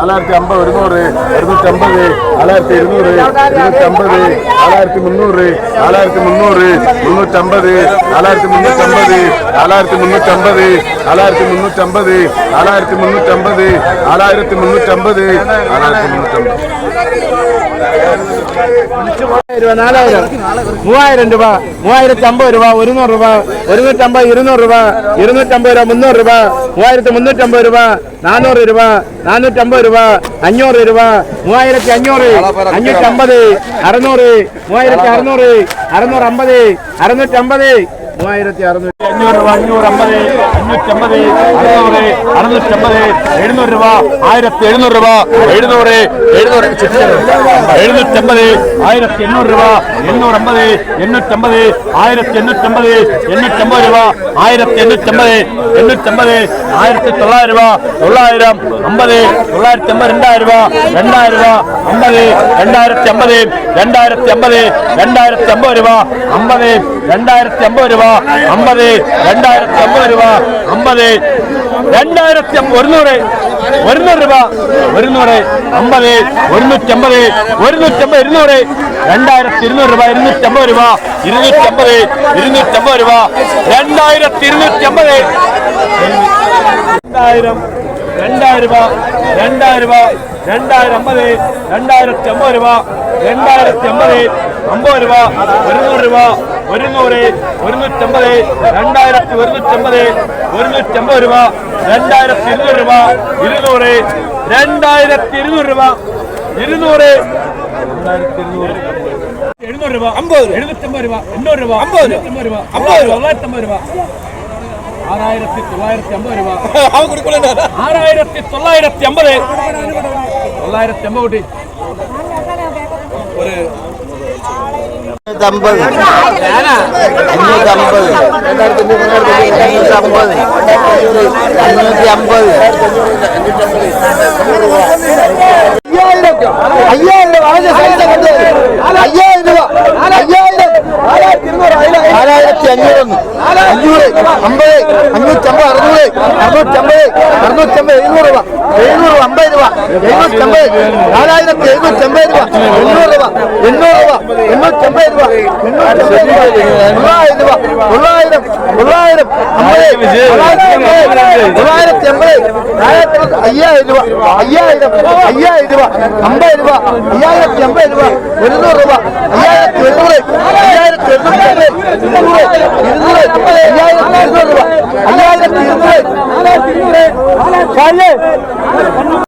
നാലായിരത്തി അമ്പത് ഒരുന്നൂറ് ഇരുന്നൂറ്റമ്പത് 4200 ഇരുന്നൂറ്റമ്പത് 4300 4300 മുന്നൂറ്റമ്പത് 4350 4350 4350 4350 4350 3000 രൂപ 3050 രൂപ 100 രൂപ 150 200 രൂപ 250 രൂപ 300 രൂപ 3350 രൂപ 400 രൂപ 450 രൂപ 500 രൂപ 3500 550 600 3600 650 650 3600 500 രൂപ 550 550 600 650 700 രൂപ 1700 രൂപ 700 750 1800 രൂപ 850 850 1850 850 രൂപ 1850 850 1900 രൂപ 900 50 950 രൂപ 2000 രൂപ 50 2050 2050 2050 രൂപ 50 2050 രൂപ 50 2050 രൂപ 50 2100 100 രൂപ 100 50 150 150 200 2200 രൂപ 250 രൂപ 250 250 രൂപ 2250 2000 രൂപ 2000 രൂപ 2050 2050 രൂപ 2050 50 രൂപ 100 രൂപ 100 150 2150 150 രൂപ 2200 രൂപ 200 2200 രൂപ 200 700 രൂപ 50 750 രൂപ 800 രൂപ 50 രൂപ 50 രൂപ 950 രൂപ 6950 രൂപ 6950 950 കൂട്ടി ഒരു 550 രൂപ